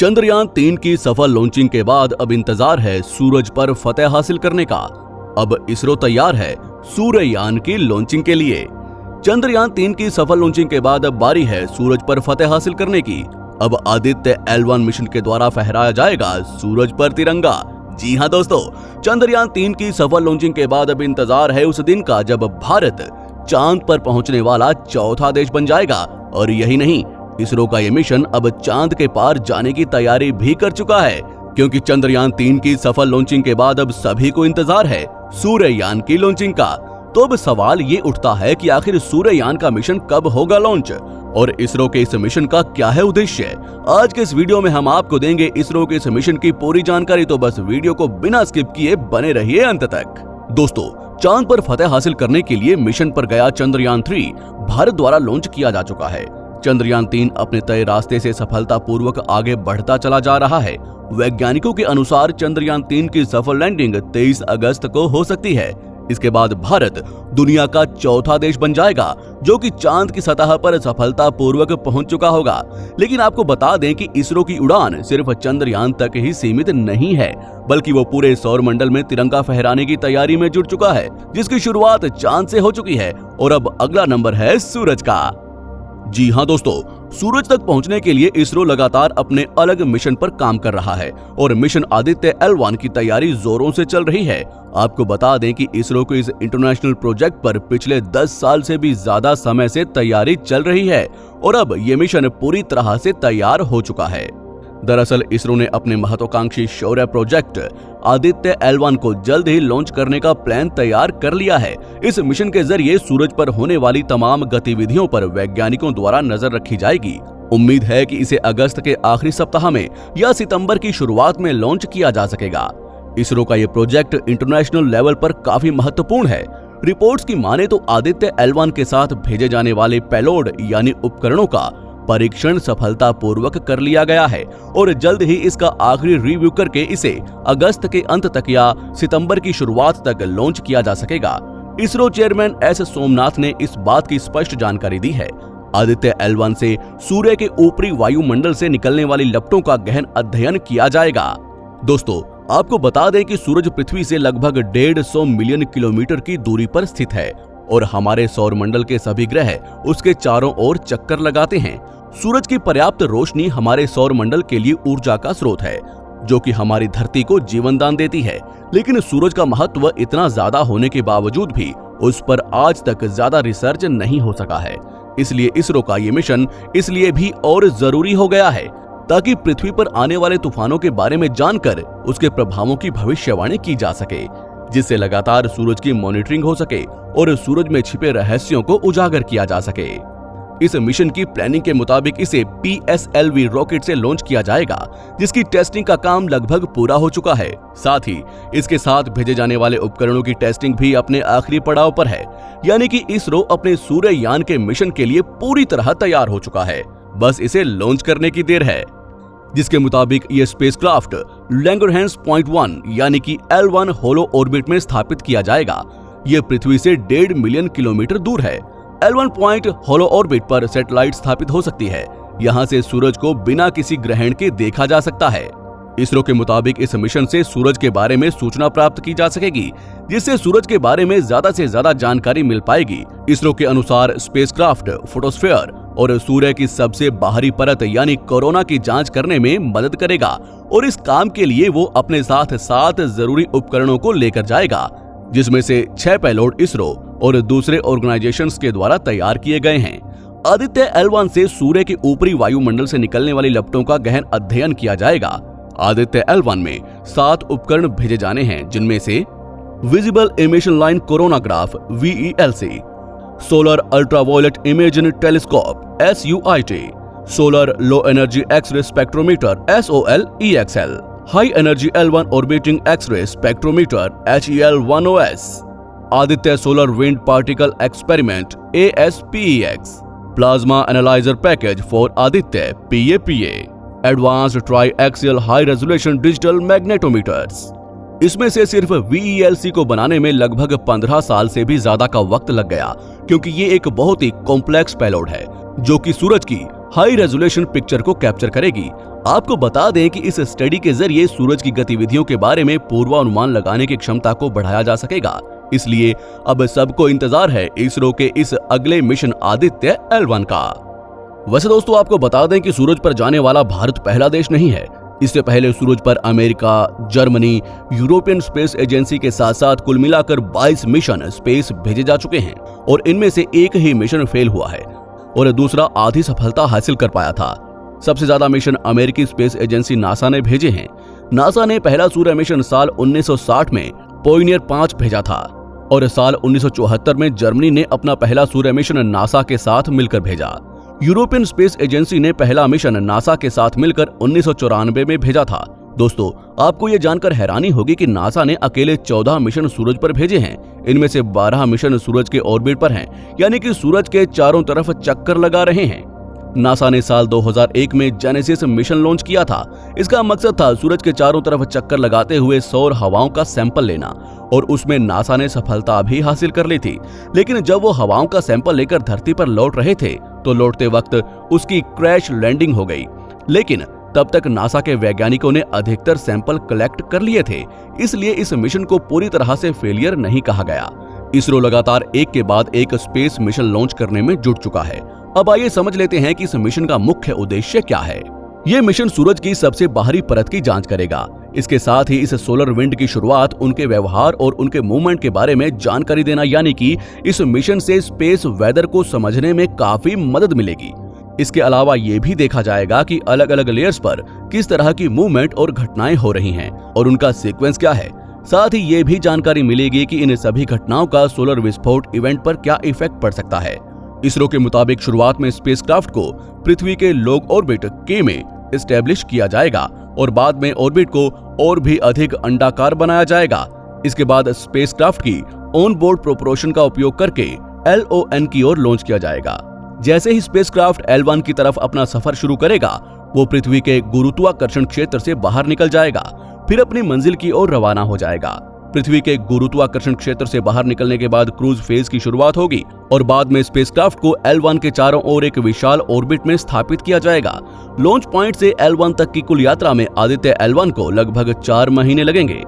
चंद्रयान-3 की सफल लॉन्चिंग के बाद अब इंतजार है सूरज पर फतेह हासिल करने का। अब इसरो तैयार है सूर्ययान की लॉन्चिंग के लिए। चंद्रयान-3 की सफल लॉन्चिंग के बाद अब बारी है सूरज पर फतेह हासिल करने की। अब आदित्य L1 मिशन के द्वारा फहराया जाएगा सूरज पर तिरंगा। जी हां दोस्तों, चंद्रयान-3 की सफल लॉन्चिंग के बाद अब इंतजार है उस दिन का जब भारत चांद पर पहुंचने वाला चौथा देश बन जाएगा। और यही नहीं, इसरो का ये मिशन अब चांद के पार जाने की तैयारी भी कर चुका है, क्योंकि चंद्रयान-3 की सफल लॉन्चिंग के बाद अब सभी को इंतजार है सूर्ययान की लॉन्चिंग का। तो अब सवाल ये उठता है कि आखिर सूर्ययान का मिशन कब होगा लॉन्च और इसरो के इस मिशन का क्या है उद्देश्य। आज के इस वीडियो में हम आपको देंगे इसरो के इस मिशन की पूरी जानकारी, तो बस वीडियो को बिना स्किप किए बने रहिए अंत तक। दोस्तों, चांद पर फतेह हासिल करने के लिए मिशन पर गया चंद्रयान-3 भारत द्वारा लॉन्च किया जा चुका है। चंद्रयान-3 अपने तय रास्ते से सफलतापूर्वक आगे बढ़ता चला जा रहा है। वैज्ञानिकों के अनुसार चंद्रयान-3 की सफल लैंडिंग 23 अगस्त को हो सकती है। इसके बाद भारत दुनिया का चौथा देश बन जाएगा जो कि चांद की सतह पर सफलतापूर्वक पहुंच चुका होगा। लेकिन आपको बता दें कि इसरो की उड़ान सिर्फ चंद्रयान तक ही सीमित नहीं है, बल्कि वो पूरे सौर मंडल में तिरंगा फहराने की तैयारी में जुट चुका है, जिसकी शुरुआत चांद से हो चुकी है। और अब अगला नंबर है सूरज का। जी हां दोस्तों, सूरज तक पहुंचने के लिए इसरो लगातार अपने अलग मिशन पर काम कर रहा है और मिशन आदित्य L1 की तैयारी जोरों से चल रही है। आपको बता दें कि इसरो के इस इंटरनेशनल प्रोजेक्ट पर पिछले 10 साल से भी ज्यादा समय से तैयारी चल रही है और अब ये मिशन पूरी तरह से तैयार हो चुका है। दरअसल इसरो ने अपने महत्वाकांक्षी शौर्य प्रोजेक्ट आदित्य L1 को जल्द ही लॉन्च करने का प्लान तैयार कर लिया है। इस मिशन के जरिए सूरज पर होने वाली तमाम गतिविधियों पर वैज्ञानिकों द्वारा नजर रखी जाएगी। उम्मीद है कि इसे अगस्त के आखिरी सप्ताह में या सितंबर की शुरुआत में लॉन्च किया जा सकेगा। इसरो का ये प्रोजेक्ट इंटरनेशनल लेवल पर काफी महत्वपूर्ण है। रिपोर्ट्स की माने तो आदित्य L1 के साथ भेजे जाने वाले पेलोड यानी उपकरणों का परीक्षण सफलतापूर्वक कर लिया गया है और जल्द ही इसका आखिरी रिव्यू करके इसे अगस्त के अंत तक या सितंबर की शुरुआत तक लॉन्च किया जा सकेगा। इसरो चेयरमैन S सोमनाथ ने इस बात की स्पष्ट जानकारी दी है। आदित्य L1 से सूर्य के ऊपरी वायुमंडल से निकलने वाली लपटों का गहन अध्ययन किया जाएगा। दोस्तों, आपको बता दें कि सूरज पृथ्वी से लगभग 150 मिलियन किलोमीटर की दूरी पर स्थित है और हमारे सौर मंडल के सभी ग्रह उसके चारों ओर चक्कर लगाते हैं। सूरज की पर्याप्त रोशनी हमारे सौर मंडल के लिए ऊर्जा का स्रोत है, जो कि हमारी धरती को जीवन दान देती है। लेकिन सूरज का महत्व इतना ज्यादा होने के बावजूद भी उस पर आज तक ज्यादा रिसर्च नहीं हो सका है। इसलिए इसरो का ये मिशन इसलिए भी और जरूरी हो गया है ताकि पृथ्वी पर आने वाले तूफानों के बारे में जानकर उसके प्रभावों की भविष्यवाणी की जा सके, जिससे लगातार सूरज की मॉनिटरिंग हो सके और सूरज में छिपे रहस्यों को उजागर किया जा सके। इस मिशन की प्लानिंग के मुताबिक इसे PSLV रॉकेट से लॉन्च किया जाएगा, जिसकी टेस्टिंग का काम लगभग पूरा हो चुका है। साथ ही इसके साथ भेजे जाने वाले उपकरणों की टेस्टिंग भी अपने आखिरी पड़ाव पर है, यानी कि इसरो अपने सूर्ययान के मिशन के लिए पूरी तरह तैयार हो चुका है। बस इसे लॉन्च करने की देर है, जिसके मुताबिक ये स्पेसक्राफ्ट लैंगरहैंस पॉइंट 1 यानी कि L1 होलो ऑर्बिट में स्थापित किया जाएगा। ये पृथ्वी से 1.5 मिलियन किलोमीटर दूर है। L1 पॉइंट होलो ऑर्बिट पर सैटेलाइट स्थापित हो सकती है। यहाँ से सूरज को बिना किसी ग्रहण के देखा जा सकता है। इसरो के मुताबिक इस मिशन से सूरज के बारे में सूचना प्राप्त की जा सकेगी, जिससे सूरज के बारे में ज्यादा से ज्यादा जानकारी मिल पाएगी। इसरो के अनुसार स्पेसक्राफ्ट फोटोस्फीयर और सूर्य की सबसे बाहरी परत यानी कोरोना की जांच करने में मदद करेगा और इस काम के लिए वो अपने साथ 7 जरूरी उपकरणों को लेकर जाएगा, जिसमें से 6 पेलोड इसरो और दूसरे ऑर्गेनाइजेशंस के द्वारा तैयार किए गए हैं। आदित्य L1 से सूर्य के ऊपरी वायुमंडल से निकलने वाली लपटों का गहन अध्ययन किया जाएगा। आदित्य L1 में 7 उपकरण भेजे जाने हैं, जिनमें से visible emission line coronagraph VELC, solar ultraviolet imaging telescope SUIT, solar low energy X ray spectrometer SOLEXL, high energy L1 orbiting X ray spectrometer HEL1OS, Aditya solar wind particle experiment ASPEX, plasma analyser package for Aditya PAPA, advanced triaxial high resolution digital magnetometers. इसमें से सिर्फ VELC को बनाने में लगभग 15 साल से भी ज्यादा का वक्त लग गया, क्योंकि ये एक बहुत ही कॉम्प्लेक्स पेलोड है जो कि सूरज की हाई रेजोल्यूशन पिक्चर को कैप्चर करेगी। आपको बता दें कि इस स्टडी के जरिए सूरज की गतिविधियों के बारे में पूर्वानुमान लगाने की क्षमता को बढ़ाया जा सकेगा। इसलिए अब सबको इंतजार है इसरो के इस अगले मिशन आदित्य L1 का। वैसे दोस्तों आपको बता दें कि सूरज पर जाने वाला भारत पहला देश नहीं है। इससे पहले सूरज पर America, Germany, European space agency के साथ साथ कुल मिलाकर 22 मिशन स्पेस भेजे जा चुके हैं और इनमें से एक ही मिशन फेल हुआ है और दूसरा आधी सफलता हासिल कर पाया था। सबसे ज्यादा मिशन अमेरिकी स्पेस एजेंसी नासा ने भेजे हैं। नासा ने पहला सूर्य मिशन साल 1960 में पोइनियर 5 भेजा था और साल 1974 में जर्मनी ने अपना पहला सूर्य मिशन नासा के साथ मिलकर भेजा। यूरोपियन स्पेस एजेंसी ने पहला मिशन नासा के साथ मिलकर 1994 में भेजा था। दोस्तों आपको ये जानकर हैरानी होगी कि नासा ने अकेले 14 मिशन सूरज पर भेजे हैं। इनमें से 12 मिशन सूरज के ऑर्बिट पर हैं, यानी कि सूरज के चारों तरफ चक्कर लगा रहे हैं। नासा ने साल 2001 में जेनेसिस मिशन लॉन्च किया था। इसका मकसद था सूरज के चारों तरफ चक्कर लगाते हुए सौर हवाओं का सैंपल लेना और उसमें नासा ने सफलता भी हासिल कर ली थी। लेकिन जब वो हवाओं का सैंपल लेकर धरती पर लौट रहे थे तो लौटते वक्त उसकी क्रैश लैंडिंग हो गई। लेकिन तब तक नासा के वैज्ञानिकों ने अधिकतर सैंपल कलेक्ट कर लिए थे, इसलिए इस मिशन को पूरी तरह से फेलियर नहीं कहा गया। इसरो लगातार एक के बाद एक स्पेस मिशन लॉन्च करने में जुट चुका है। अब आइए समझ लेते हैं कि इस मिशन का मुख्य उद्देश्य क्या है। ये मिशन सूरज की सबसे बाहरी परत की जांच करेगा। इसके साथ ही इस सोलर विंड की शुरुआत, उनके व्यवहार और उनके मूवमेंट के बारे में जानकारी देना, यानी कि इस मिशन से स्पेस वेदर को समझने में काफी मदद मिलेगी। इसके अलावा ये भी देखा जाएगा कि अलग अलग लेयर्स पर किस तरह की मूवमेंट और घटनाएं हो रही हैं और उनका सीक्वेंस क्या है। साथ ही ये भी जानकारी मिलेगी कि इन सभी घटनाओं का सोलर विस्फोट इवेंट पर क्या इफेक्ट पड़ सकता है। इसरो के मुताबिक शुरुआत में स्पेसक्राफ्ट को पृथ्वी के लो ऑर्बिट K में एस्टेब्लिश किया जाएगा और बाद में ऑर्बिट को और भी अधिक अंडाकार बनाया जाएगा। इसके बाद स्पेसक्राफ्ट की ऑन बोर्ड प्रोपल्शन का उपयोग करके LON की ओर लॉन्च किया जाएगा। जैसे ही स्पेसक्राफ्ट L1 की तरफ अपना सफर शुरू करेगा, वो पृथ्वी के गुरुत्वाकर्षण क्षेत्र से बाहर निकल जाएगा, फिर अपनी मंजिल की ओर रवाना हो जाएगा। पृथ्वी के गुरुत्वाकर्षण क्षेत्र से बाहर निकलने के बाद क्रूज फेज की शुरुआत होगी और बाद में स्पेसक्राफ्ट को L1 के चारों ओर एक विशाल ऑर्बिट में स्थापित किया जाएगा। लॉन्च पॉइंट से L1 तक की कुल यात्रा में आदित्य L1 को लगभग 4 महीने लगेंगे।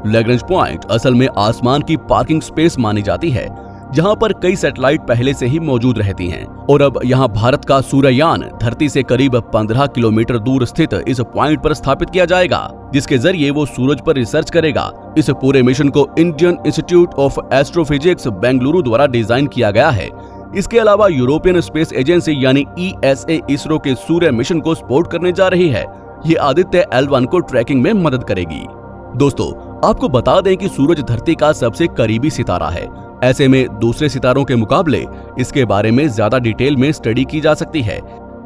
लैग्रेंज पॉइंट असल में आसमान की पार्किंग स्पेस मानी जाती है, जहां पर कई सैटेलाइट पहले से ही मौजूद रहती हैं और अब यहां भारत का सूर्ययान धरती से करीब 15 किलोमीटर दूर स्थित इस पॉइंट पर स्थापित किया जाएगा, जिसके जरिए वो सूरज पर रिसर्च करेगा। इस पूरे मिशन को Indian institute of astrophysics Bengaluru द्वारा डिजाइन किया गया है। इसके अलावा यूरोपियन स्पेस एजेंसी यानी ESA इसरो के सूर्य मिशन को सपोर्ट करने जा रही है। ये आदित्य L1 को ट्रैकिंग में मदद करेगी। दोस्तों आपको बता दें कि सूरज धरती का सबसे करीबी सितारा है। ऐसे में दूसरे सितारों के मुकाबले इसके बारे में ज्यादा डिटेल में स्टडी की जा सकती है।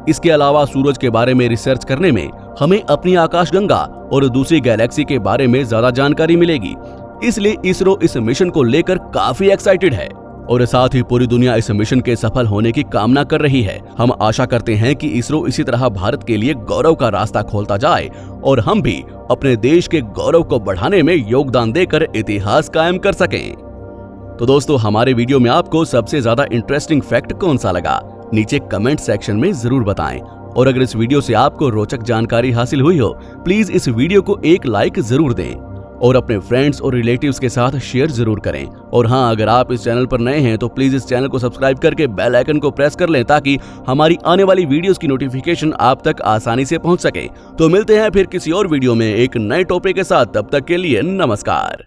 इसके अलावा सूरज के बारे में रिसर्च करने में हमें अपनी आकाशगंगा और दूसरी गैलेक्सी के बारे में ज्यादा जानकारी मिलेगी। इसलिए इसरो इस मिशन को लेकर काफी एक्साइटेड है और साथ ही पूरी दुनिया इस मिशन के सफल होने की कामना कर रही है। हम आशा करते हैं कि इसरो इसी तरह भारत के लिए गौरव का रास्ता खोलता जाए और हम भी अपने देश के गौरव को बढ़ाने में योगदान देकर इतिहास कायम कर सकें। तो दोस्तों हमारे वीडियो में आपको सबसे ज्यादा इंटरेस्टिंग फैक्ट कौन सा लगा, नीचे कमेंट सेक्शन में जरूर बताएं। और अगर इस वीडियो से आपको रोचक जानकारी हासिल हुई हो, प्लीज इस वीडियो को एक लाइक जरूर दें और अपने फ्रेंड्स और रिलेटिव्स के साथ शेयर जरूर करें। और हाँ, अगर आप इस चैनल पर नए हैं तो प्लीज इस चैनल को सब्सक्राइब करके बेल आइकन को प्रेस कर लें ताकि हमारी आने वाली वीडियोस की नोटिफिकेशन आप तक आसानी से पहुंच सके। तो मिलते हैं फिर किसी और वीडियो में एक नए टॉपिक के साथ। तब तक के लिए नमस्कार।